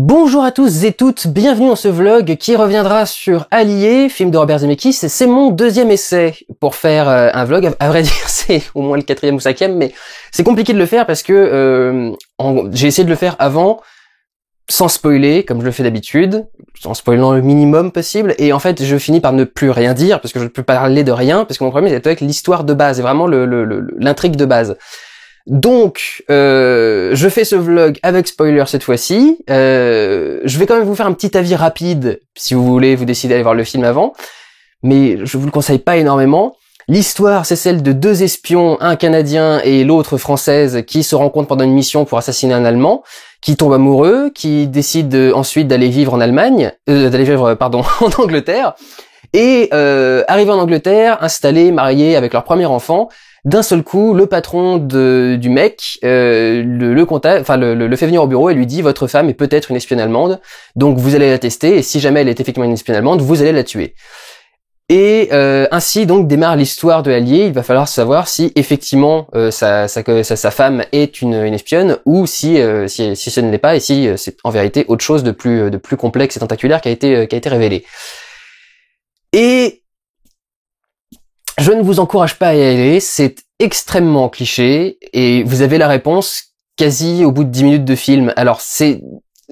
Bonjour à tous et toutes, bienvenue dans ce vlog qui reviendra sur Allié, film de Robert Zemeckis. C'est mon deuxième essai pour faire un vlog. À vrai dire, c'est au moins le 4e ou 5e, mais c'est compliqué de le faire parce que j'ai essayé de le faire avant, sans spoiler, comme je le fais d'habitude, en spoilant le minimum possible, et en fait je finis par ne plus rien dire, parce que je ne peux pas parler de rien, parce que mon problème c'est avec l'histoire de base, et vraiment l'intrigue de base. Donc, je fais ce vlog avec spoiler cette fois-ci. Je vais quand même vous faire un petit avis rapide, si vous voulez vous décider d'aller voir le film avant, mais je vous le conseille pas énormément. L'histoire, c'est celle de deux espions, un Canadien et l'autre Française, qui se rencontrent pendant une mission pour assassiner un Allemand, qui tombent amoureux, qui décident ensuite d'aller vivre en Allemagne, en Angleterre, et arrivés en Angleterre, installés, mariés, avec leur premier enfant. D'un seul coup, le patron du mec le fait venir au bureau et lui dit: votre femme est peut-être une espionne allemande, donc vous allez la tester, et si jamais elle est effectivement une espionne allemande, vous allez la tuer. Et ainsi donc démarre l'histoire de Allié. Il va falloir savoir si effectivement sa femme est une espionne, ou si ce ne l'est pas, et si c'est en vérité autre chose de plus complexe et tentaculaire qui a été révélé. Et je ne vous encourage pas à y aller, c'est extrêmement cliché, et vous avez la réponse quasi au bout de 10 minutes de film. Alors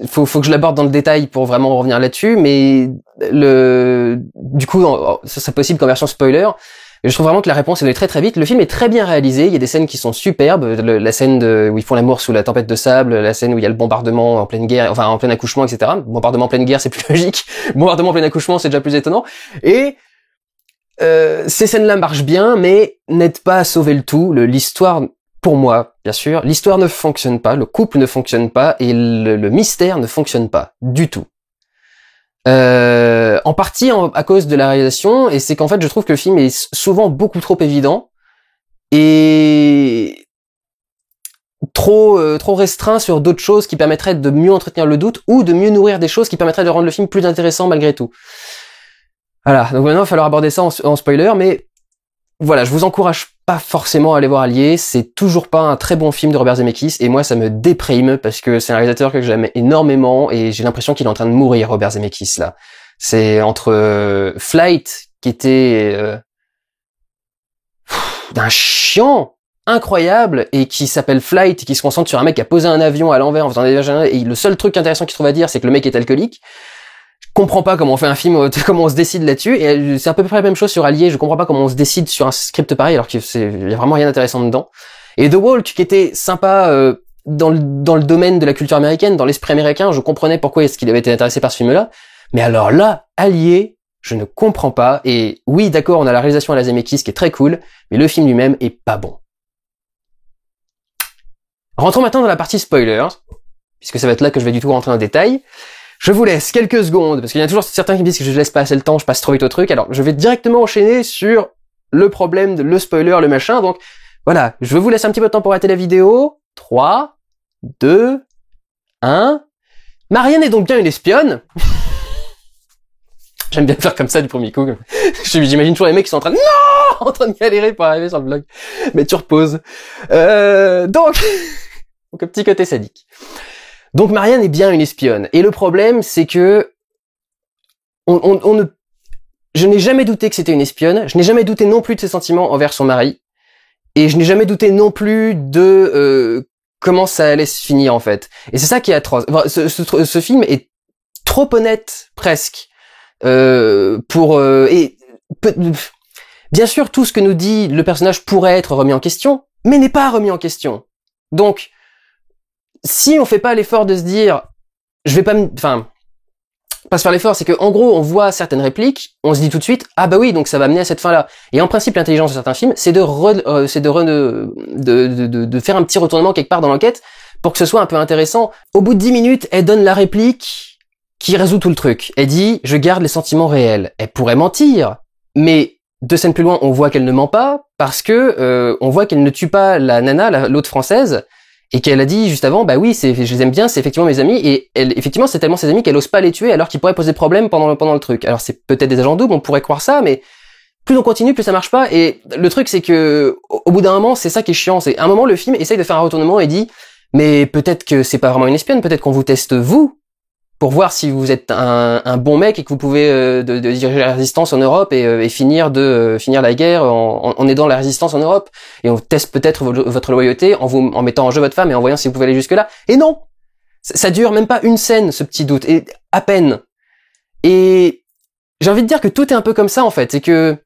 faut que je l'aborde dans le détail pour vraiment revenir là-dessus, mais du coup, ça serait possible qu'en version spoiler, mais je trouve vraiment que la réponse est donnée très très vite. Le film est très bien réalisé, il y a des scènes qui sont superbes, la scène où ils font l'amour sous la tempête de sable, la scène où il y a le bombardement en pleine guerre, enfin en plein accouchement, etc. Bombardement en pleine guerre, c'est plus logique. Bombardement en plein accouchement, c'est déjà plus étonnant. Et ces scènes-là marchent bien, mais n'aident pas à sauver le tout. L'histoire, pour moi, bien sûr, l'histoire ne fonctionne pas, le couple ne fonctionne pas, et le mystère ne fonctionne pas du tout. En partie à cause de la réalisation, et c'est qu'en fait je trouve que le film est souvent beaucoup trop évident et trop restreint sur d'autres choses qui permettraient de mieux entretenir le doute, ou de mieux nourrir des choses qui permettraient de rendre le film plus intéressant malgré tout. Voilà, donc maintenant il va falloir aborder ça en spoiler, mais voilà, je vous encourage pas forcément à aller voir Allié, c'est toujours pas un très bon film de Robert Zemeckis, et moi ça me déprime, parce que c'est un réalisateur que j'aime énormément, et j'ai l'impression qu'il est en train de mourir, Robert Zemeckis, là. C'est entre Flight, qui était d'un chiant incroyable, et qui s'appelle Flight, et qui se concentre sur un mec qui a posé un avion à l'envers en faisant des et le seul truc intéressant qu'il trouve à dire, c'est que le mec est alcoolique. Je comprends pas comment on fait un film, comment on se décide là-dessus, et c'est à peu près la même chose sur Allié. Je comprends pas comment on se décide sur un script pareil, alors qu'il y a vraiment rien d'intéressant dedans. Et The Walk, qui était sympa dans le domaine de la culture américaine, dans l'esprit américain, je comprenais pourquoi est-ce qu'il avait été intéressé par ce film-là. Mais alors là, Allié, je ne comprends pas. Et oui, d'accord, on a la réalisation à la Zemeckis qui est très cool, mais le film lui-même est pas bon. Rentrons maintenant dans la partie spoilers, puisque ça va être là que je vais du tout rentrer dans le détail. Je vous laisse quelques secondes, parce qu'il y en a toujours certains qui me disent que je laisse pas assez le temps, je passe trop vite au truc. Alors, je vais directement enchaîner sur le problème, le spoiler, le machin. Donc, voilà, je vous laisse un petit peu de temps pour arrêter la vidéo. 3, 2, 1... Marianne est donc bien une espionne. J'aime bien faire comme ça du premier coup. J'imagine toujours les mecs qui sont en train de galérer pour arriver sur le vlog. Mais tu reposes. Donc, un petit côté sadique. Donc Marianne est bien une espionne. Et le problème, c'est que je n'ai jamais douté que c'était une espionne. Je n'ai jamais douté non plus de ses sentiments envers son mari. Et je n'ai jamais douté non plus de comment ça allait se finir, en fait. Et c'est ça qui est atroce. Ce film est trop honnête, presque. Bien sûr, tout ce que nous dit le personnage pourrait être remis en question, mais n'est pas remis en question. Donc, si on fait pas l'effort de se dire, pas se faire l'effort, c'est que en gros on voit certaines répliques, on se dit tout de suite, ah bah oui, donc ça va mener à cette fin-là. Et en principe, l'intelligence de certains films, c'est de faire un petit retournement quelque part dans l'enquête pour que ce soit un peu intéressant. Au bout de 10 minutes, elle donne la réplique qui résout tout le truc. Elle dit, je garde les sentiments réels. Elle pourrait mentir, mais 2 scènes plus loin, on voit qu'elle ne ment pas, parce que on voit qu'elle ne tue pas la nana, l'autre française, et qu'elle a dit juste avant, bah oui, je les aime bien, c'est effectivement mes amis, et effectivement, c'est tellement ses amis qu'elle ose pas les tuer alors qu'ils pourraient poser problème pendant le truc. Alors c'est peut-être des agents doubles, on pourrait croire ça, mais plus on continue, plus ça marche pas, et le truc c'est que, au bout d'un moment, c'est ça qui est chiant, c'est à un moment, le film essaye de faire un retournement et dit, mais peut-être que c'est pas vraiment une espionne, peut-être qu'on vous teste vous, pour voir si vous êtes un bon mec et que vous pouvez de diriger la résistance en Europe et finir la guerre en aidant la résistance en Europe. Et on teste peut-être votre loyauté en mettant en jeu votre femme et en voyant si vous pouvez aller jusque là. Et non, ça dure même pas une scène, ce petit doute, et à peine. Et j'ai envie de dire que tout est un peu comme ça en fait, c'est que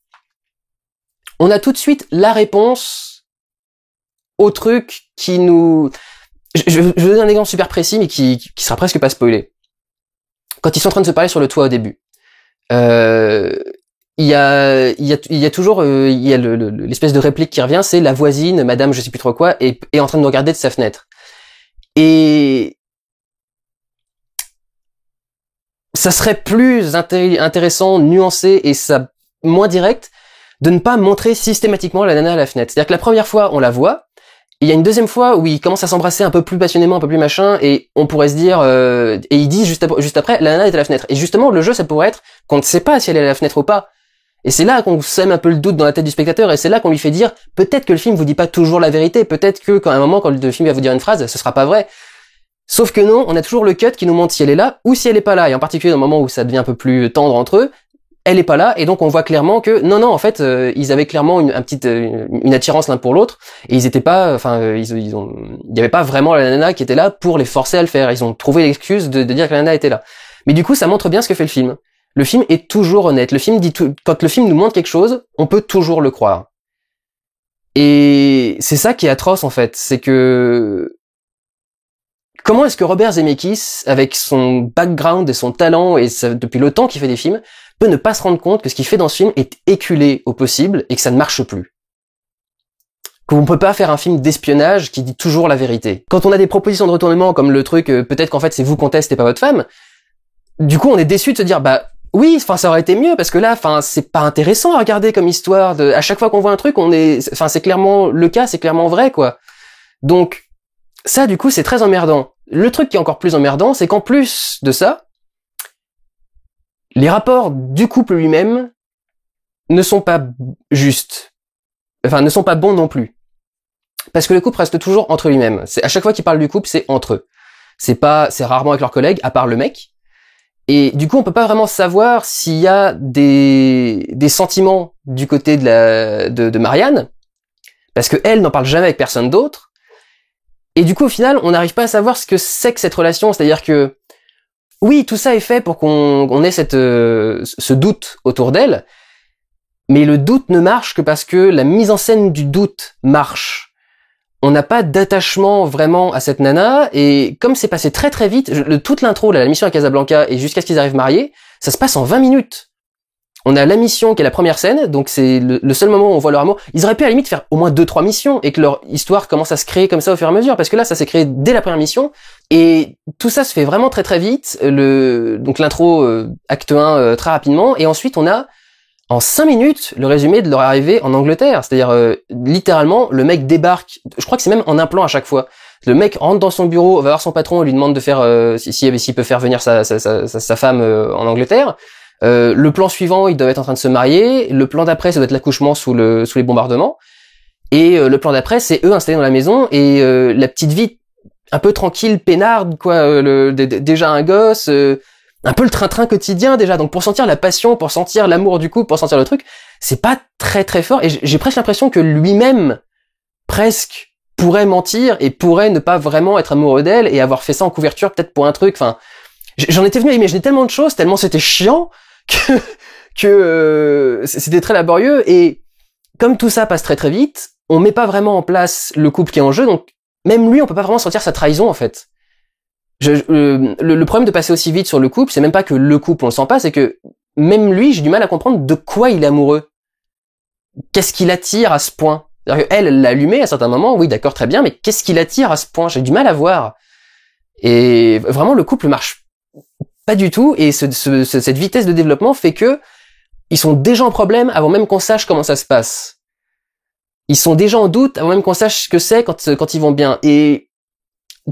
on a tout de suite la réponse au truc qui nous... Je vais vous donner un exemple super précis, mais qui sera presque pas spoilé. Quand ils sont en train de se parler sur le toit au début, il y a toujours l'espèce de réplique qui revient, c'est la voisine, madame je sais plus trop quoi, est en train de nous regarder de sa fenêtre. Et ça serait plus intéressant, nuancé et ça moins direct de ne pas montrer systématiquement la nana à la fenêtre. C'est-à-dire que la première fois, on la voit, et il y a une deuxième fois où ils commencent à s'embrasser un peu plus passionnément, un peu plus machin, et on pourrait se dire, et ils disent juste après, la nana est à la fenêtre. Et justement, le jeu, ça pourrait être qu'on ne sait pas si elle est à la fenêtre ou pas. Et c'est là qu'on sème un peu le doute dans la tête du spectateur, et c'est là qu'on lui fait dire, peut-être que le film vous dit pas toujours la vérité, peut-être que quand à un moment, quand le film va vous dire une phrase, ce sera pas vrai. Sauf que non, on a toujours le cut qui nous montre si elle est là ou si elle est pas là. Et en particulier dans le moment où ça devient un peu plus tendre entre eux, elle est pas là, et donc on voit clairement que non, en fait, ils avaient clairement une attirance l'un pour l'autre, et ils étaient pas, il y avait pas vraiment la nana qui était là pour les forcer à le faire. Ils ont trouvé l'excuse de dire que la nana était là. Mais du coup, ça montre bien ce que fait le film. Le film est toujours honnête. Le film dit tout, quand le film nous montre quelque chose, on peut toujours le croire. Et c'est ça qui est atroce en fait, c'est que comment est-ce que Robert Zemeckis, avec son background et son talent et depuis le temps qu'il fait des films, peut ne pas se rendre compte que ce qu'il fait dans ce film est éculé au possible et que ça ne marche plus. Qu'on ne peut pas faire un film d'espionnage qui dit toujours la vérité. Quand on a des propositions de retournement comme le truc peut-être qu'en fait c'est vous qu'on teste et pas votre femme, du coup on est déçu de se dire bah oui, enfin ça aurait été mieux parce que là c'est pas intéressant à regarder comme histoire à chaque fois qu'on voit un truc, c'est clairement le cas, c'est clairement vrai quoi. Donc ça du coup c'est très emmerdant. Le truc qui est encore plus emmerdant, c'est qu'en plus de ça, les rapports du couple lui-même ne sont pas justes. Enfin, ne sont pas bons non plus. Parce que le couple reste toujours entre lui-même. À chaque fois qu'ils parlent du couple, c'est entre eux. C'est rarement avec leurs collègues, à part le mec. Et du coup, on peut pas vraiment savoir s'il y a des sentiments du côté de Marianne. Parce que elle n'en parle jamais avec personne d'autre. Et du coup, au final, on n'arrive pas à savoir ce que c'est que cette relation. C'est-à-dire que, oui, tout ça est fait pour qu'on ait ce doute autour d'elle, mais le doute ne marche que parce que la mise en scène du doute marche. On n'a pas d'attachement vraiment à cette nana, et comme c'est passé très très vite, toute l'intro, la mission à Casablanca, et jusqu'à ce qu'ils arrivent mariés, ça se passe en 20 minutes. On a la mission qui est la première scène, donc c'est le seul moment où on voit leur amour. Ils auraient pu à la limite faire au moins 2-3 missions et que leur histoire commence à se créer comme ça au fur et à mesure, parce que là ça s'est créé dès la première mission, et tout ça se fait vraiment très très vite, donc l'intro acte 1 très rapidement, et ensuite on a en 5 minutes le résumé de leur arrivée en Angleterre, c'est-à-dire littéralement le mec débarque, je crois que c'est même en un plan à chaque fois. Le mec rentre dans son bureau, va voir son patron et lui demande de faire s'il peut faire venir sa femme en Angleterre. Le plan suivant, ils doivent être en train de se marier. Le plan d'après, ça doit être l'accouchement sous les bombardements. Et le plan d'après, c'est eux installés dans la maison et la petite vie un peu tranquille, peinarde, quoi. Déjà un gosse, un peu le train-train quotidien déjà. Donc pour sentir la passion, pour sentir l'amour du couple, pour sentir le truc, c'est pas très très fort. Et j'ai presque l'impression que lui-même, presque, pourrait mentir et pourrait ne pas vraiment être amoureux d'elle et avoir fait ça en couverture peut-être pour un truc. Enfin, j'en étais venu à imaginer tellement de choses, tellement c'était chiant que c'était très laborieux, et comme tout ça passe très très vite, on met pas vraiment en place le couple qui est en jeu, donc même lui on peut pas vraiment sentir sa trahison en fait. Le problème de passer aussi vite sur le couple, c'est même pas que le couple on le sent pas, c'est que même lui j'ai du mal à comprendre de quoi il est amoureux. Qu'est-ce qui l'attire à ce point? C'est-à-dire qu'elle l'a allumé à certains moments, oui d'accord très bien, mais qu'est-ce qui l'attire à ce point? J'ai du mal à voir. Et vraiment le couple marche pas du tout, et cette vitesse de développement fait que ils sont déjà en problème avant même qu'on sache comment ça se passe. Ils sont déjà en doute avant même qu'on sache ce que c'est quand ils vont bien. Et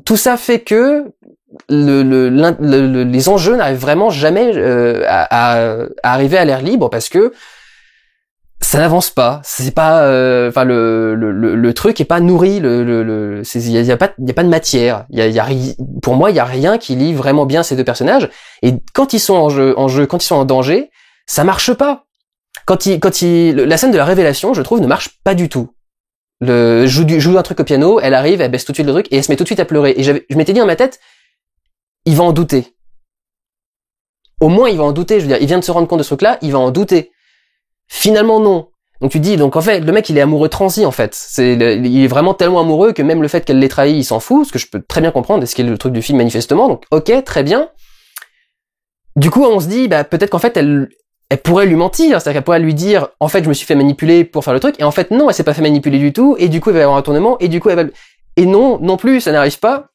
tout ça fait que les enjeux n'arrivent vraiment jamais à arriver à l'air libre, parce que ça n'avance pas, c'est pas, enfin le truc est pas nourri, il y a pas de matière, pour moi il y a rien qui lie vraiment bien ces deux personnages, et quand ils sont quand ils sont en danger, ça marche pas. La scène de la révélation, je trouve, ne marche pas du tout. Joue un truc au piano, elle arrive, elle baisse tout de suite le truc, et elle se met tout de suite à pleurer, et je m'étais dit dans ma tête, il va en douter. Au moins il va en douter, je veux dire, il vient de se rendre compte de ce truc-là, il va en douter. Finalement non. Donc tu dis, donc en fait, le mec il est amoureux transi en fait. Il est vraiment tellement amoureux que même le fait qu'elle l'ait trahi, il s'en fout, ce que je peux très bien comprendre, et ce qui est le truc du film manifestement. Donc ok, très bien. Du coup on se dit, bah peut-être qu'en fait elle pourrait lui mentir, c'est-à-dire qu'elle pourrait lui dire, en fait je me suis fait manipuler pour faire le truc, et en fait non, elle s'est pas fait manipuler du tout, et du coup il va y avoir un retournement, et du coup et non plus, ça n'arrive pas.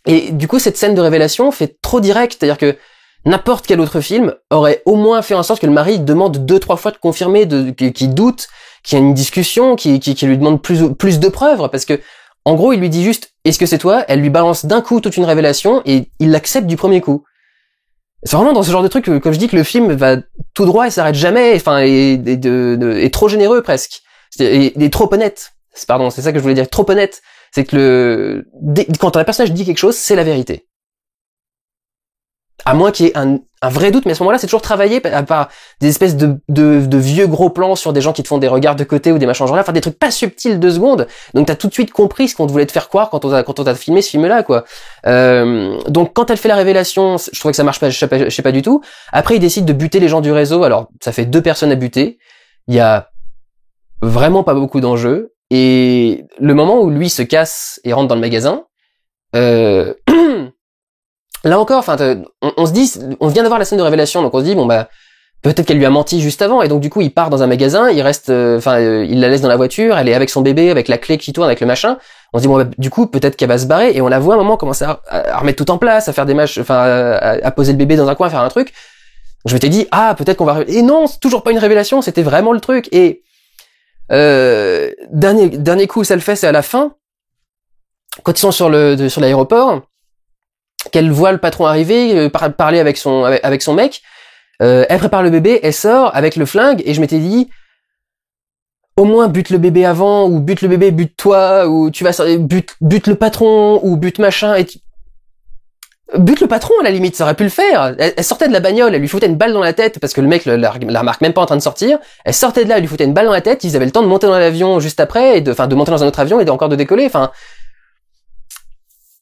Et du coup cette scène de révélation fait trop direct, c'est-à-dire que n'importe quel autre film aurait au moins fait en sorte que le mari demande 2-3 fois de confirmer, qu'il doute, qu'il y a une discussion, qu'il lui demande plus de preuves, parce que en gros il lui dit juste est-ce que c'est toi, elle lui balance d'un coup toute une révélation et il l'accepte du premier coup. C'est vraiment dans ce genre de truc que, comme je dis, que le film va tout droit et s'arrête jamais, enfin et trop généreux presque, et trop honnête. Pardon, c'est ça que je voulais dire, trop honnête. C'est que quand un personnage dit quelque chose, c'est la vérité. À moins qu'il y ait un vrai doute, mais à ce moment-là, c'est toujours travaillé par des espèces de vieux gros plans sur des gens qui te font des regards de côté ou des machins genre là, enfin des trucs pas subtils 2 secondes. Donc t'as tout de suite compris ce qu'on voulait te faire croire quand on t'a filmé ce film-là, quoi. Donc quand elle fait la révélation, je trouvais que ça marche pas, je sais pas du tout. Après, il décide de buter les gens du réseau. Alors ça fait 2 personnes à buter. Il y a vraiment pas beaucoup d'enjeux. Et le moment où lui se casse et rentre dans le magasin, là encore, enfin, on se dit, on vient d'avoir la scène de révélation, donc on se dit bon bah peut-être qu'elle lui a menti juste avant, et donc du coup il part dans un magasin, il reste, il la laisse dans la voiture, elle est avec son bébé, avec la clé qui tourne, avec le machin. On se dit bon bah du coup peut-être qu'elle va se barrer, et on la voit à un moment commencer à remettre tout en place, à faire des matchs, enfin à poser le bébé dans un coin, à faire un truc. Je m'étais dit ah peut-être qu'on va, et non, c'est toujours pas une révélation, c'était vraiment le truc. Et dernier coup où ça le fait, c'est à la fin, quand ils sont sur l'aéroport, qu'elle voit le patron arriver, parler avec son mec, elle prépare le bébé, elle sort avec le flingue, et je m'étais dit au moins bute le bébé avant, ou bute le bébé, bute toi, ou tu vas bute le patron, ou bute machin, et bute le patron à la limite, ça aurait pu le faire. Elle sortait de la bagnole, elle lui foutait une balle dans la tête parce que le mec la remarque même pas en train de sortir. Elle sortait de là, elle lui foutait une balle dans la tête, ils avaient le temps de monter dans l'avion juste après, et de monter dans un autre avion et encore de décoller, enfin.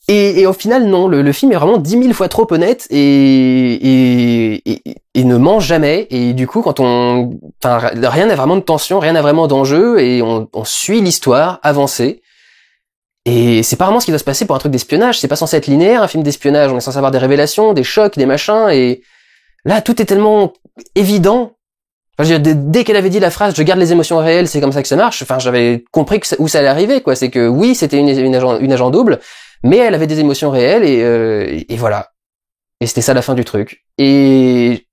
Et au final, non, le film est vraiment 10 000 fois trop honnête et ne ment jamais. Et du coup, rien n'a vraiment de tension, rien n'a vraiment d'enjeu, et on suit l'histoire avancer. Et c'est pas vraiment ce qui doit se passer pour un truc d'espionnage. C'est pas censé être linéaire, un film d'espionnage. On est censé avoir des révélations, des chocs, des machins, et là, tout est tellement évident. Enfin, je veux dire, dès qu'elle avait dit la phrase « je garde les émotions réelles, c'est comme ça que ça marche », enfin, j'avais compris où ça allait arriver, quoi. C'est que oui, c'était une agent double, mais elle avait des émotions réelles, et voilà. Et c'était ça la fin du truc. Et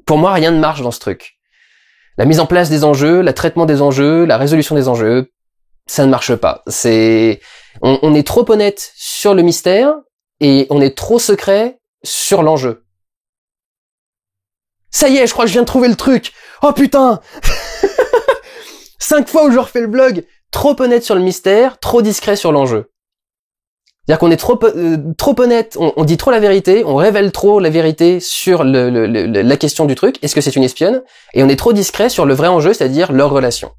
pour moi, rien ne marche dans ce truc. La mise en place des enjeux, le traitement des enjeux, la résolution des enjeux, ça ne marche pas. On est trop honnête sur le mystère, et on est trop secret sur l'enjeu. Ça y est, je crois que je viens de trouver le truc. Oh putain. 5 fois où je refais le blog, trop honnête sur le mystère, trop discret sur l'enjeu. C'est-à-dire qu'on est trop honnête, on dit trop la vérité, on révèle trop la vérité sur la question du truc, est-ce que c'est une espionne, et on est trop discret sur le vrai enjeu, c'est-à-dire leur relation.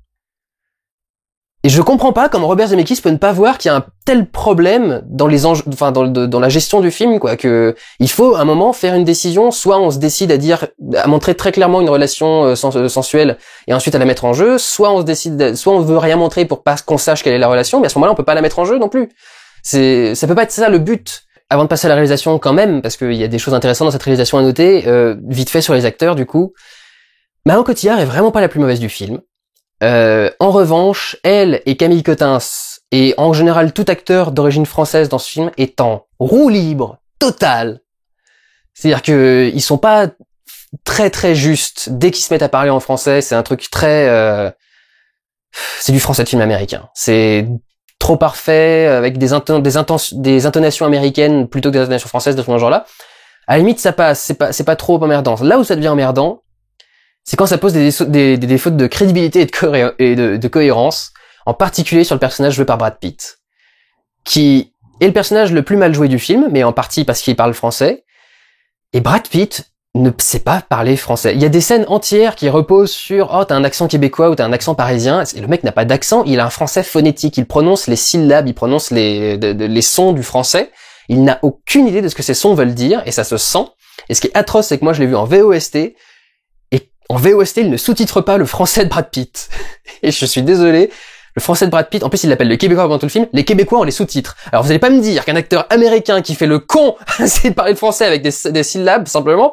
Et je comprends pas comment Robert Zemeckis peut ne pas voir qu'il y a un tel problème dans les enjeux, enfin dans la gestion du film, quoi, que il faut à un moment faire une décision, soit on se décide à montrer très clairement une relation sensuelle et ensuite à la mettre en jeu, soit on veut rien montrer pour pas qu'on sache quelle est la relation, mais à ce moment-là on peut pas la mettre en jeu non plus. Ça peut pas être ça le but. Avant de passer à la réalisation quand même, parce qu'il y a des choses intéressantes dans cette réalisation à noter, vite fait sur les acteurs du coup. Marion Cotillard est vraiment pas la plus mauvaise du film. En revanche, elle et Camille Cottins, et en général tout acteur d'origine française dans ce film, est en roue libre totale. C'est-à-dire que ils sont pas très très justes. Dès qu'ils se mettent à parler en français, c'est un truc très... c'est du français de film américain. C'est trop parfait, avec des intonations américaines plutôt que des intonations françaises de ce genre-là. À la limite, ça passe, c'est pas trop emmerdant. Là où ça devient emmerdant, c'est quand ça pose des défauts de crédibilité et de cohérence, en particulier sur le personnage joué par Brad Pitt, qui est le personnage le plus mal joué du film, mais en partie parce qu'il parle français, et Brad Pitt ne sait pas parler français. Il y a des scènes entières qui reposent sur « Oh, t'as un accent québécois ou t'as un accent parisien », et le mec n'a pas d'accent, il a un français phonétique, il prononce les syllabes, il prononce les sons du français, il n'a aucune idée de ce que ces sons veulent dire, et ça se sent. Et ce qui est atroce, c'est que moi je l'ai vu en VOST, et en VOST, il ne sous-titre pas le français de Brad Pitt. Et je suis désolé, le français de Brad Pitt, en plus il l'appelle le Québécois pendant tout le film, les Québécois ont les sous-titres. Alors vous allez pas me dire qu'un acteur américain qui fait le con essaie de parler le français avec des syllabes, simplement,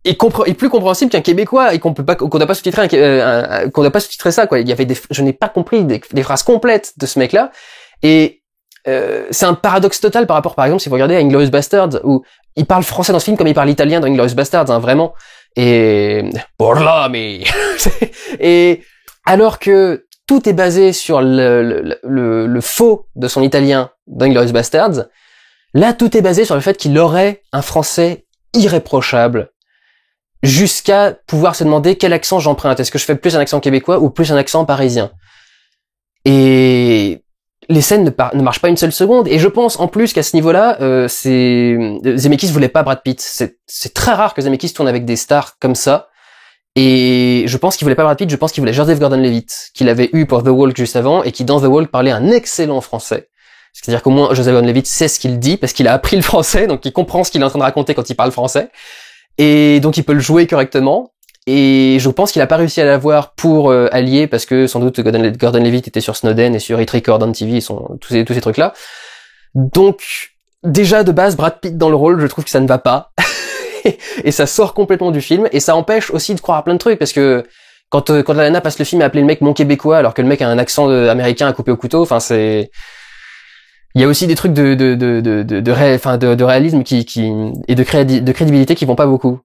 est plus compréhensible qu'un Québécois, et qu'on n'a pas sous-titré qu'on n'a pas sous-titré ça, quoi. Il y avait je n'ai pas compris des phrases complètes de ce mec-là, et c'est un paradoxe total par rapport, par exemple, si vous regardez à Inglourious Basterds, où il parle français dans ce film comme il parle italien dans Inglourious Basterds, hein, vraiment. Et parlami. Et alors que tout est basé sur le faux de son italien dans Inglourious Basterds, là tout est basé sur le fait qu'il aurait un français irréprochable, jusqu'à pouvoir se demander quel accent j'emprunte. Est-ce que je fais plus un accent québécois ou plus un accent parisien? Et les scènes ne marchent pas une seule seconde, et je pense en plus qu'à ce niveau-là, Zemeckis voulait pas Brad Pitt. C'est très rare que Zemeckis tourne avec des stars comme ça, et je pense qu'il voulait pas Brad Pitt, je pense qu'il voulait Joseph Gordon-Levitt, qu'il avait eu pour The Walk juste avant, et qui dans The Walk parlait un excellent français. C'est-à-dire qu'au moins Joseph Gordon-Levitt sait ce qu'il dit, parce qu'il a appris le français, donc il comprend ce qu'il est en train de raconter quand il parle français, et donc il peut le jouer correctement. Et je pense qu'il a pas réussi à l'avoir pour Allier, parce que sans doute Gordon-Levitt était sur Snowden et sur Hit Record on TV, tous ces trucs-là. Donc, déjà de base, Brad Pitt dans le rôle, je trouve que ça ne va pas. Et ça sort complètement du film, et ça empêche aussi de croire à plein de trucs, parce que quand la nana passe le film à appeler le mec mon québécois, alors que le mec a un accent américain à couper au couteau, enfin c'est... Il y a aussi des trucs de réalisme et de crédibilité qui vont pas beaucoup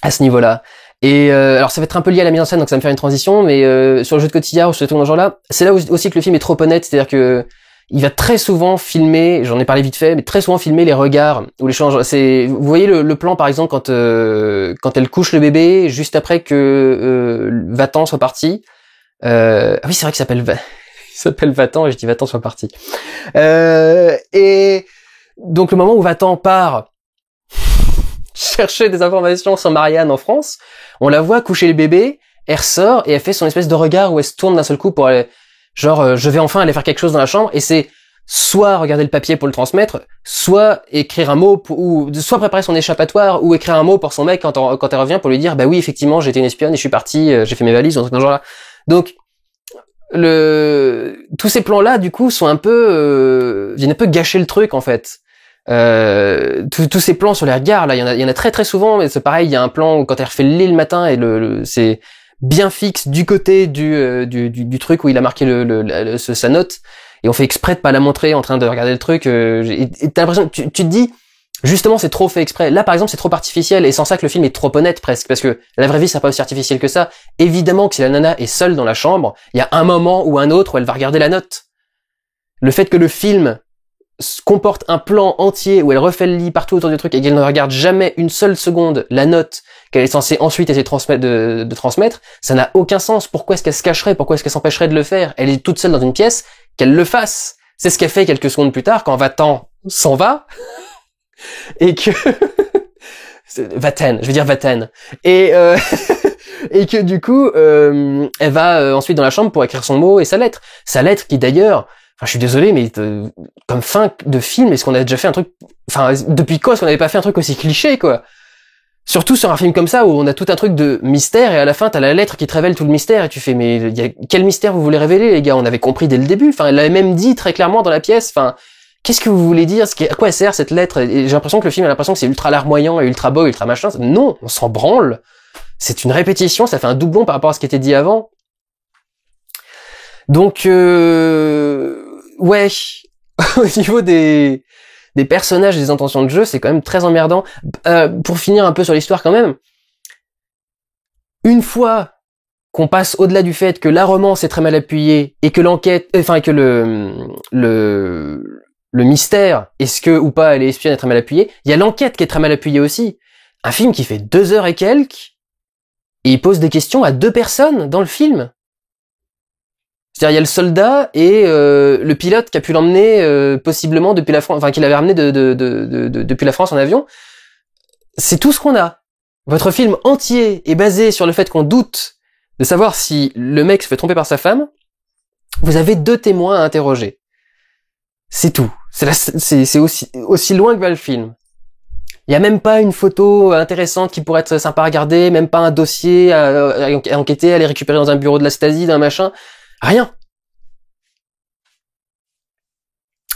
à ce niveau-là. Et alors ça va être un peu lié à la mise en scène, donc ça va me faire une transition, mais sur le jeu de cotillard ou sur ce truc dans ce genre-là, c'est là aussi que le film est trop honnête, c'est-à-dire que il va très souvent filmer, j'en ai parlé vite fait, mais très souvent filmer les regards ou les changes. Vous voyez le plan par exemple quand elle couche le bébé juste après que Vatan soit parti. Ah oui, c'est vrai qu'il s'appelle Vatan, et je dis Vatan soit parti. Et donc le moment où Vatan part chercher des informations sur Marianne en France, on la voit coucher le bébé, elle ressort et elle fait son espèce de regard où elle se tourne d'un seul coup pour aller, genre je vais enfin aller faire quelque chose dans la chambre, et c'est soit regarder le papier pour le transmettre, soit écrire un mot ou soit préparer son échappatoire, ou écrire un mot pour son mec quand elle revient pour lui dire bah oui effectivement j'ai été une espionne et je suis partie, j'ai fait mes valises, ou un truc dans ce genre là. Donc tous ces plans là du coup sont un peu viennent un peu gâcher le truc en fait. Tous ces plans sur les regards là, il y en a très très souvent, mais c'est pareil, il y a un plan où quand elle refait le lit le matin et c'est bien fixe du côté du truc où il a marqué sa note, et on fait exprès de pas la montrer en train de regarder le truc, et t'as l'impression, tu te dis justement c'est trop fait exprès. Là par exemple c'est trop artificiel, et sans ça que le film est trop honnête presque, parce que la vraie vie c'est pas aussi artificiel que ça. Évidemment que si la nana est seule dans la chambre, il y a un moment ou un autre où elle va regarder la note. Le fait que le film comporte un plan entier où elle refait le lit partout autour du truc et qu'elle ne regarde jamais une seule seconde la note qu'elle est censée ensuite essayer de transmettre, ça n'a aucun sens. Pourquoi est-ce qu'elle se cacherait? Pourquoi est-ce qu'elle s'empêcherait de le faire? Elle est toute seule dans une pièce, qu'elle le fasse. C'est ce qu'elle fait quelques secondes plus tard quand Vatan s'en va et que Vatan, je veux dire Vatan, et et que du coup elle va ensuite dans la chambre pour écrire son mot et sa lettre qui d'ailleurs, enfin, je suis désolé, mais comme fin de film, est-ce qu'on a déjà fait un truc... Enfin, depuis quand est-ce qu'on n'avait pas fait un truc aussi cliché, quoi? Surtout sur un film comme ça, où on a tout un truc de mystère, et à la fin, t'as la lettre qui te révèle tout le mystère, et tu fais, mais quel mystère vous voulez révéler, les gars? On avait compris dès le début. Enfin, elle l'avait même dit très clairement dans la pièce. Enfin, qu'est-ce que vous voulez dire? À quoi elle sert, cette lettre? Et j'ai l'impression que le film a l'impression que c'est ultra larmoyant, et ultra beau, ultra machin. Non, on s'en branle. C'est une répétition, ça fait un doublon par rapport à ce qui était dit avant. Donc, ouais, au niveau des personnages et des intentions de jeu, c'est quand même très emmerdant. Pour finir un peu sur l'histoire quand même, une fois qu'on passe au-delà du fait que la romance est très mal appuyée et que l'enquête, que le mystère, est-ce que ou pas elle est espionne, est très mal appuyée, il y a l'enquête qui est très mal appuyée aussi. Un film qui fait 2 heures et quelques, et il pose des questions à 2 personnes dans le film. C'est-à-dire, il y a le soldat et le pilote qui a pu l'emmener possiblement depuis la France, enfin, qui l'avait ramené depuis la France en avion. C'est tout ce qu'on a. Votre film entier est basé sur le fait qu'on doute de savoir si le mec se fait tromper par sa femme. Vous avez 2 témoins à interroger. C'est tout. C'est aussi loin que va le film. Il y a même pas une photo intéressante qui pourrait être sympa à regarder, même pas un dossier à enquêter, à aller récupérer dans un bureau de la Stasi, d'un machin. Rien.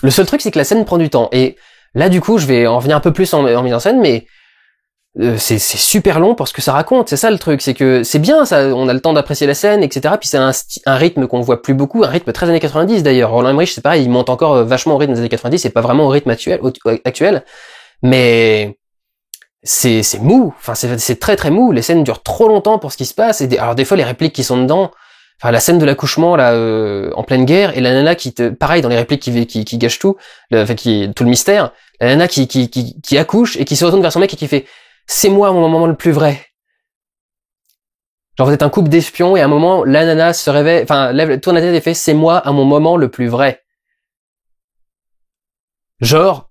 Le seul truc, c'est que la scène prend du temps. Et là, du coup, je vais en revenir un peu plus en mise en scène, mais c'est super long pour ce que ça raconte. C'est ça le truc, c'est que c'est bien, ça, on a le temps d'apprécier la scène, etc. Puis c'est un rythme qu'on voit plus beaucoup, un rythme très années 90 d'ailleurs. Roland Emmerich, c'est pareil, il monte encore vachement au rythme des années 90, c'est pas vraiment au rythme actuel. Mais c'est mou, enfin c'est très très mou. Les scènes durent trop longtemps pour ce qui se passe. Alors des fois, les répliques qui sont dedans. Enfin, la scène de l'accouchement là en pleine guerre et la nana pareil dans les répliques qui gâchent tout, tout le mystère. La nana qui accouche et qui se retourne vers son mec et qui fait c'est moi mon moment le plus vrai. Genre vous êtes un couple d'espions et à un moment la nana se réveille, enfin tourne la tête et fait c'est moi à mon moment le plus vrai. Genre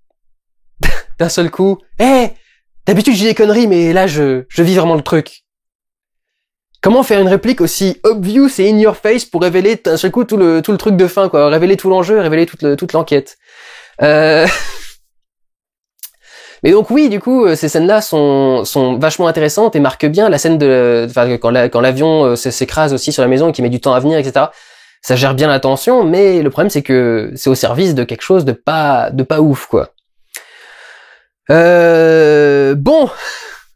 d'un seul coup, d'habitude je dis des conneries mais là je vis vraiment le truc. Comment faire une réplique aussi obvious et in your face pour révéler d'un seul coup tout le truc de fin, quoi, révéler tout l'enjeu, révéler toute l'enquête. Mais donc oui, du coup, ces scènes-là sont vachement intéressantes et marquent bien la scène quand l'avion s'écrase aussi sur la maison et qu'il met du temps à venir, etc. Ça gère bien la tension, mais le problème c'est que c'est au service de quelque chose de pas ouf, quoi. Bon,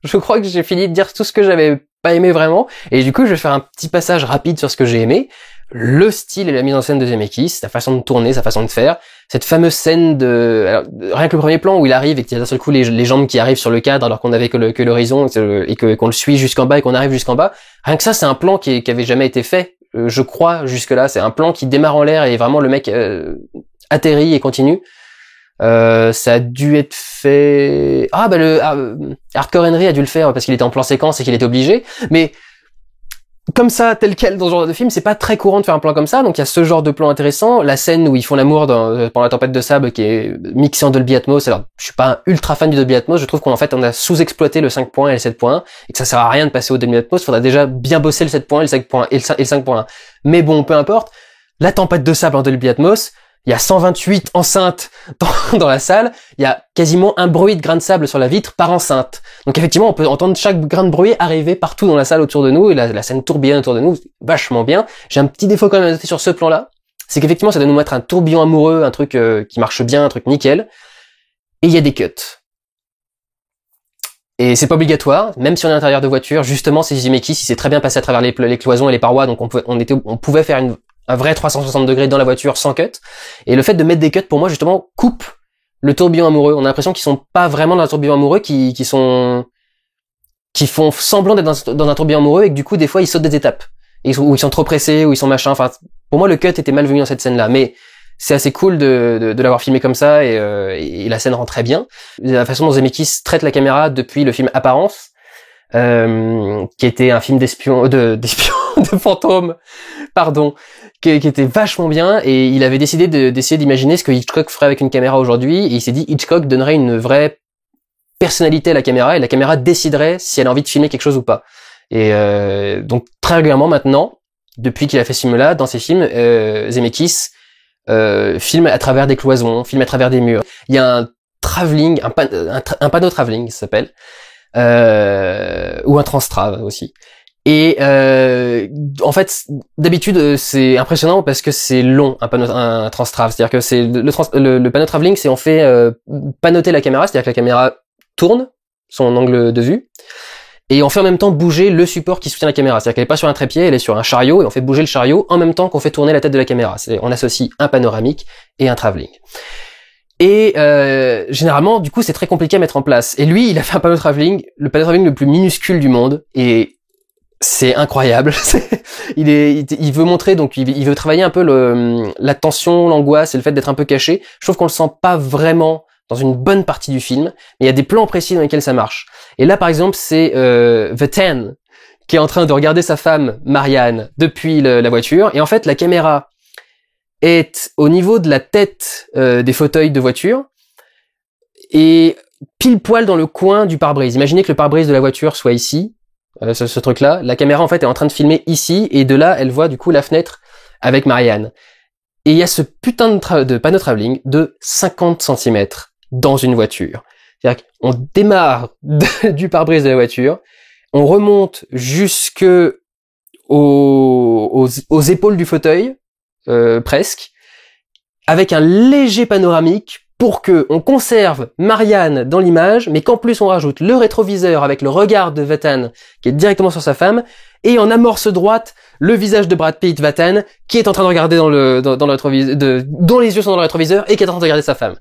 je crois que j'ai fini de dire tout ce que j'avais pas aimé vraiment, et du coup je vais faire un petit passage rapide sur ce que j'ai aimé. Le style et la mise en scène de Zemeckis, sa façon de tourner, sa façon de faire, cette fameuse scène rien que le premier plan où il arrive et qu'il y a d'un seul coup les jambes qui arrivent sur le cadre alors qu'on avait que l'horizon et qu'on le suit jusqu'en bas et qu'on arrive jusqu'en bas. Rien que ça, c'est un plan qui avait jamais été fait, je crois, jusque là. C'est un plan qui démarre en l'air et vraiment le mec atterrit et continue. Ça a dû être fait... Hardcore Henry a dû le faire parce qu'il était en plan séquence et qu'il était obligé, mais comme ça, tel quel dans ce genre de film, c'est pas très courant de faire un plan comme ça, donc il y a ce genre de plan intéressant, la scène où ils font l'amour pendant la tempête de sable qui est mixée en Dolby Atmos. Alors, je suis pas un ultra fan du Dolby Atmos, je trouve qu'on a sous-exploité le 5.1 et le 7.1, et que ça sert à rien de passer au Dolby Atmos, il faudra déjà bien bosser le 7.1 et le 5.1 et le 5.1. Mais bon, peu importe, la tempête de sable en Dolby Atmos, il y a 128 enceintes dans la salle, il y a quasiment un bruit de grain de sable sur la vitre par enceinte. Donc effectivement, on peut entendre chaque grain de bruit arriver partout dans la salle autour de nous, et la scène tourbillonne autour de nous, c'est vachement bien. J'ai un petit défaut quand même à noter sur ce plan-là, c'est qu'effectivement ça doit nous mettre un tourbillon amoureux, un truc qui marche bien, un truc nickel, et il y a des cuts. Et c'est pas obligatoire, même si on est à l'intérieur de voiture, justement c'est Zemeckis, il s'est très bien passé à travers les cloisons et les parois, donc on pouvait faire un vrai 360 degrés dans la voiture sans cut. Et le fait de mettre des cuts, pour moi, justement, coupe le tourbillon amoureux. On a l'impression qu'ils sont pas vraiment dans un tourbillon amoureux, qui font semblant d'être dans un tourbillon amoureux et que du coup, des fois, ils sautent des étapes. Ou ils sont trop pressés, ou ils sont machin. Enfin, pour moi, le cut était malvenu dans cette scène-là. Mais c'est assez cool de l'avoir filmé comme ça et la scène rend très bien. La façon dont Zemeckis traite la caméra depuis le film Apparence, qui était un film de fantômes, pardon, qui était vachement bien, et il avait décidé d'essayer d'imaginer ce que Hitchcock ferait avec une caméra aujourd'hui, et il s'est dit Hitchcock donnerait une vraie personnalité à la caméra, et la caméra déciderait si elle a envie de filmer quelque chose ou pas. Et donc très régulièrement maintenant, depuis qu'il a fait ce film-là, dans ses films, Zemeckis filme à travers des cloisons, filme à travers des murs. Il y a un travelling, un panneau travelling, ça s'appelle, ou un transtrave aussi. Et en fait, d'habitude, c'est impressionnant parce que c'est long, un transtrave. C'est-à-dire que c'est le panneau travelling, c'est on fait panoter la caméra, c'est-à-dire que la caméra tourne son angle de vue, et on fait en même temps bouger le support qui soutient la caméra. C'est-à-dire qu'elle est pas sur un trépied, elle est sur un chariot, et on fait bouger le chariot en même temps qu'on fait tourner la tête de la caméra. On associe un panoramique et un travelling. Et généralement, du coup, c'est très compliqué à mettre en place. Et lui, il a fait un panneau travelling, le panneau travelling le plus minuscule du monde, et c'est incroyable. Il veut montrer, donc il veut travailler un peu la tension, l'angoisse et le fait d'être un peu caché. Je trouve qu'on le sent pas vraiment dans une bonne partie du film, mais il y a des plans précis dans lesquels ça marche. Et là, par exemple, c'est The Ten qui est en train de regarder sa femme, Marianne, depuis la voiture. Et en fait, la caméra est au niveau de la tête des fauteuils de voiture et pile poil dans le coin du pare-brise. Imaginez que le pare-brise de la voiture soit ici, ce truc-là. La caméra, en fait, est en train de filmer ici, et de là, elle voit du coup la fenêtre avec Marianne. Et il y a ce putain de panneau travelling de 50 cm dans une voiture. C'est-à-dire qu'on démarre du pare-brise de la voiture, on remonte jusque aux épaules du fauteuil, presque, avec un léger panoramique pour que on conserve Marianne dans l'image, mais qu'en plus on rajoute le rétroviseur avec le regard de Vatan qui est directement sur sa femme, et en amorce droite le visage de Brad Pitt, Vatan, qui est en train de regarder dans le rétroviseur, dont les yeux sont dans le rétroviseur et qui est en train de regarder sa femme.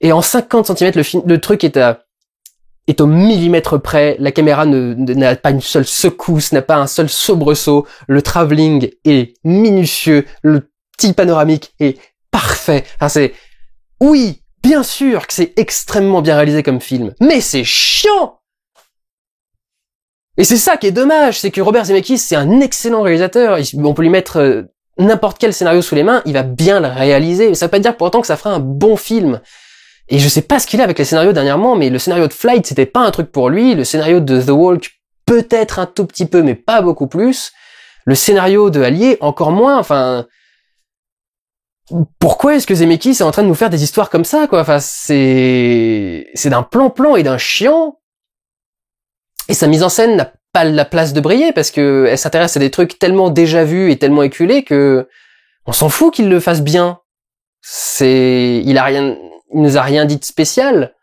Et en 50 cm, le truc est au millimètre près, la caméra n'a pas une seule secousse, n'a pas un seul soubresaut, le travelling est minutieux, le petit panoramique est parfait. Enfin, oui, bien sûr que c'est extrêmement bien réalisé comme film, mais c'est chiant! Et c'est ça qui est dommage, c'est que Robert Zemeckis, c'est un excellent réalisateur, on peut lui mettre n'importe quel scénario sous les mains, il va bien le réaliser, mais ça veut pas dire pour autant que ça fera un bon film. Et je sais pas ce qu'il a avec les scénarios dernièrement, mais le scénario de Flight, c'était pas un truc pour lui, le scénario de The Walk, peut-être un tout petit peu, mais pas beaucoup plus, le scénario de Allier, encore moins, enfin... Pourquoi est-ce que Zemeckis est en train de nous faire des histoires comme ça, quoi? Enfin, c'est d'un plan-plan et d'un chiant. Et sa mise en scène n'a pas la place de briller parce que elle s'intéresse à des trucs tellement déjà vus et tellement éculés que on s'en fout qu'il le fasse bien. Il nous a rien dit de spécial.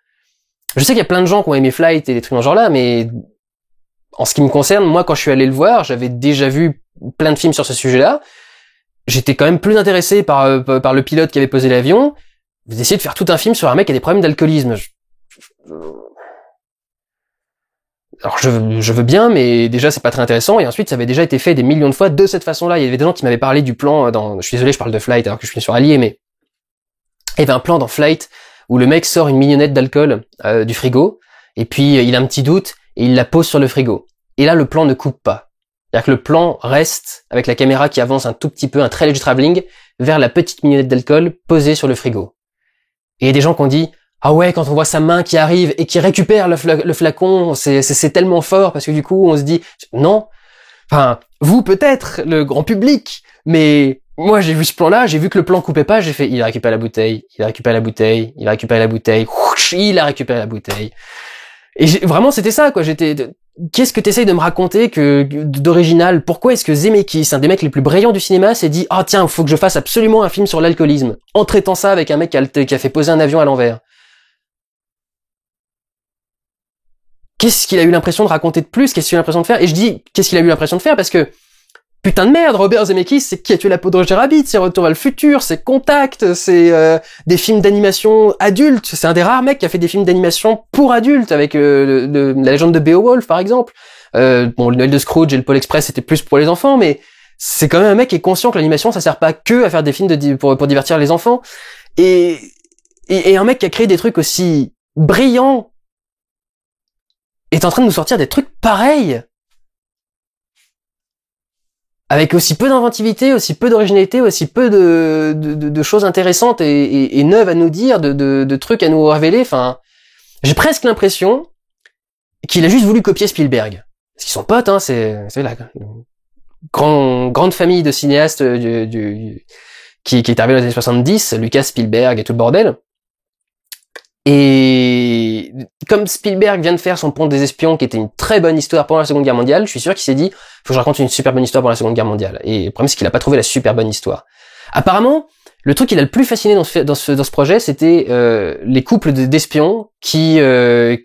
Je sais qu'il y a plein de gens qui ont aimé Flight et des trucs dans ce genre-là, mais en ce qui me concerne, moi, quand je suis allé le voir, j'avais déjà vu plein de films sur ce sujet-là. J'étais quand même plus intéressé par le pilote qui avait posé l'avion. Vous essayez de faire tout un film sur un mec qui a des problèmes d'alcoolisme. Alors je veux bien, mais déjà c'est pas très intéressant, et ensuite ça avait déjà été fait des millions de fois de cette façon-là. Il y avait des gens qui m'avaient parlé du plan je suis désolé, je parle de Flight alors que je suis sur Allier, mais il y avait un plan dans Flight où le mec sort une mignonnette d'alcool du frigo, et puis il a un petit doute, et il la pose sur le frigo. Et là le plan ne coupe pas. C'est-à-dire que le plan reste avec la caméra qui avance un tout petit peu, un très léger travelling, vers la petite mignonnette d'alcool posée sur le frigo. Et il y a des gens qui ont dit « Ah ouais, quand on voit sa main qui arrive et qui récupère le flacon, c'est tellement fort parce que du coup on se dit « Non, enfin, vous peut-être, le grand public, mais moi j'ai vu ce plan-là, j'ai vu que le plan coupait pas, j'ai fait « Il a récupéré la bouteille, il a récupéré la bouteille, il a récupéré la bouteille, il a récupéré la bouteille. » Et vraiment c'était ça, quoi, qu'est-ce que t'essayes de me raconter d'original? Pourquoi est-ce que Zemeckis, un des mecs les plus brillants du cinéma, s'est dit « Ah tiens, faut que je fasse absolument un film sur l'alcoolisme » en traitant ça avec un mec qui a fait poser un avion à l'envers? Qu'est-ce qu'il a eu l'impression de raconter de plus? Qu'est-ce qu'il a eu l'impression de faire? Et je dis qu'est-ce qu'il a eu l'impression de faire parce que putain de merde, Robert Zemeckis, c'est Qui a tué la peau de Roger Rabbit, c'est Retour vers le futur, c'est Contact, c'est des films d'animation adultes. C'est un des rares mecs qui a fait des films d'animation pour adultes avec la légende de Beowulf par exemple. Bon, le Noël de Scrooge et le Pôle Express c'était plus pour les enfants, mais c'est quand même un mec qui est conscient que l'animation ça sert pas que à faire des films pour divertir les enfants. Et un mec qui a créé des trucs aussi brillants est en train de nous sortir des trucs pareils. Avec aussi peu d'inventivité, aussi peu d'originalité, aussi peu de choses intéressantes et neuves à nous dire, de trucs à nous révéler. Enfin, j'ai presque l'impression qu'il a juste voulu copier Spielberg. Parce qu'ils sont potes, hein, c'est la grande famille de cinéastes qui est arrivée dans les années 70, Lucas, Spielberg et tout le bordel. Et comme Spielberg vient de faire son Pont des Espions, qui était une très bonne histoire pendant la Seconde Guerre mondiale, je suis sûr qu'il s'est dit, faut que je raconte une super bonne histoire pendant la Seconde Guerre mondiale. Et le problème, c'est qu'il a pas trouvé la super bonne histoire. Apparemment, le truc qui l'a le plus fasciné dans ce projet, c'était les couples d'espions qui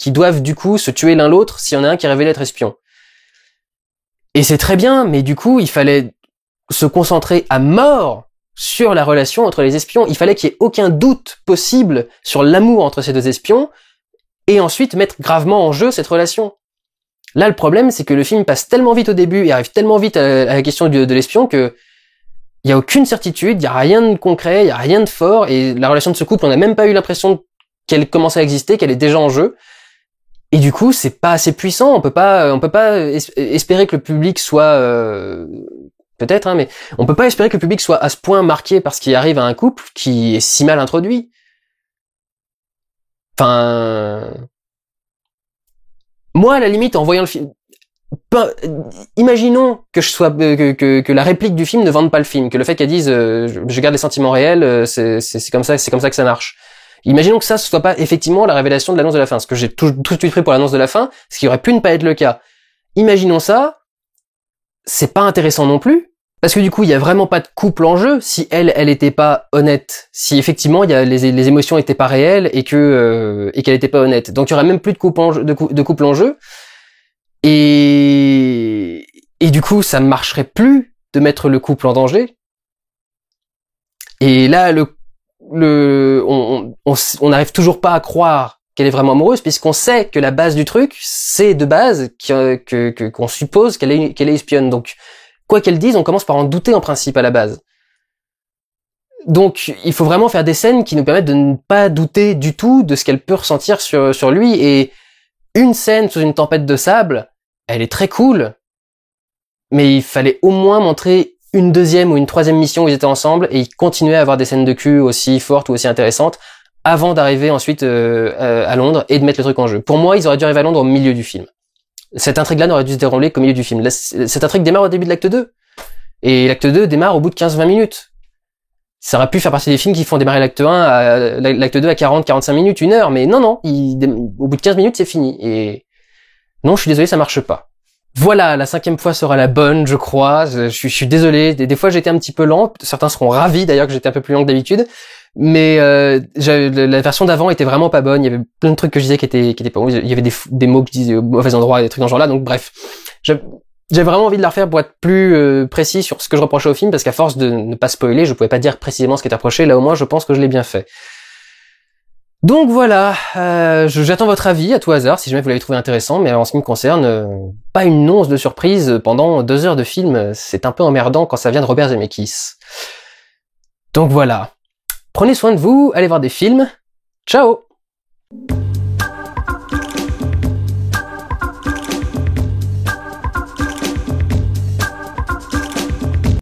doivent du coup se tuer l'un l'autre s'il y en a un qui est révélé être espion. Et c'est très bien, mais du coup, il fallait se concentrer à mort sur la relation entre les espions. Il fallait qu'il y ait aucun doute possible sur l'amour entre ces deux espions, et ensuite mettre gravement en jeu cette relation. Là, le problème, c'est que le film passe tellement vite au début et arrive tellement vite à la question de l'espion que il y a aucune certitude, il y a rien de concret, il y a rien de fort, et la relation de ce couple, on n'a même pas eu l'impression qu'elle commençait à exister, qu'elle est déjà en jeu. Et du coup, c'est pas assez puissant. On peut pas espérer que le public soit peut-être, hein, mais on peut pas espérer que le public soit à ce point marqué par ce qui arrive à un couple qui est si mal introduit. Enfin, moi, à la limite, en voyant le film, imaginons que je sois que la réplique du film ne vende pas le film, que le fait qu'elle dise je garde les sentiments réels, c'est comme ça que ça marche. Imaginons que ça ce soit pas effectivement la révélation de l'annonce de la fin, ce que j'ai tout de suite pris pour l'annonce de la fin, ce qui aurait pu ne pas être le cas. Imaginons ça, c'est pas intéressant non plus, parce que du coup il y a vraiment pas de couple en jeu si elle était pas honnête, si effectivement il y a les émotions étaient pas réelles et qu'elle était pas honnête, donc il y aurait même plus de couple en jeu. Et du coup, ça ne marcherait plus de mettre le couple en danger. Et là, on n'arrive toujours pas à croire qu'elle est vraiment amoureuse, puisqu'on sait que la base du truc, c'est de base qu'on suppose qu'elle est espionne. Donc, quoi qu'elle dise, on commence par en douter en principe à la base. Donc, il faut vraiment faire des scènes qui nous permettent de ne pas douter du tout de ce qu'elle peut ressentir sur lui. Et une scène sous une tempête de sable, elle est très cool, mais il fallait au moins montrer une deuxième ou une troisième mission où ils étaient ensemble et ils continuaient à avoir des scènes de cul aussi fortes ou aussi intéressantes avant d'arriver ensuite à Londres et de mettre le truc en jeu. Pour moi, ils auraient dû arriver à Londres au milieu du film. Cette intrigue-là n'aurait dû se dérouler qu'au milieu du film. Cette intrigue démarre au début de l'acte 2. Et l'acte 2 démarre au bout de 15-20 minutes. Ça aurait pu faire partie des films qui font démarrer l'acte 2 à 40-45 minutes, 1 heure, mais non, au bout de 15 minutes, c'est fini. Et non, je suis désolé, ça marche pas. Voilà, la 5e fois sera la bonne, je crois. Je suis désolé. Des fois, j'étais un petit peu lent. Certains seront ravis d'ailleurs que j'étais un peu plus lent que d'habitude. Mais la version d'avant était vraiment pas bonne. Il y avait plein de trucs que je disais qui étaient pas bons. Il y avait des mots que je disais au mauvais endroit, des trucs dans ce genre-là. Donc bref, j'avais vraiment envie de la refaire pour être plus précis sur ce que je reprochais au film, parce qu'à force de ne pas spoiler, je pouvais pas dire précisément ce qui était reproché. Là, au moins, je pense que je l'ai bien fait. Donc voilà, j'attends votre avis à tout hasard, si jamais vous l'avez trouvé intéressant, mais en ce qui me concerne, pas une once de surprise pendant 2 heures de film, c'est un peu emmerdant quand ça vient de Robert Zemeckis. Donc voilà, prenez soin de vous, allez voir des films, ciao!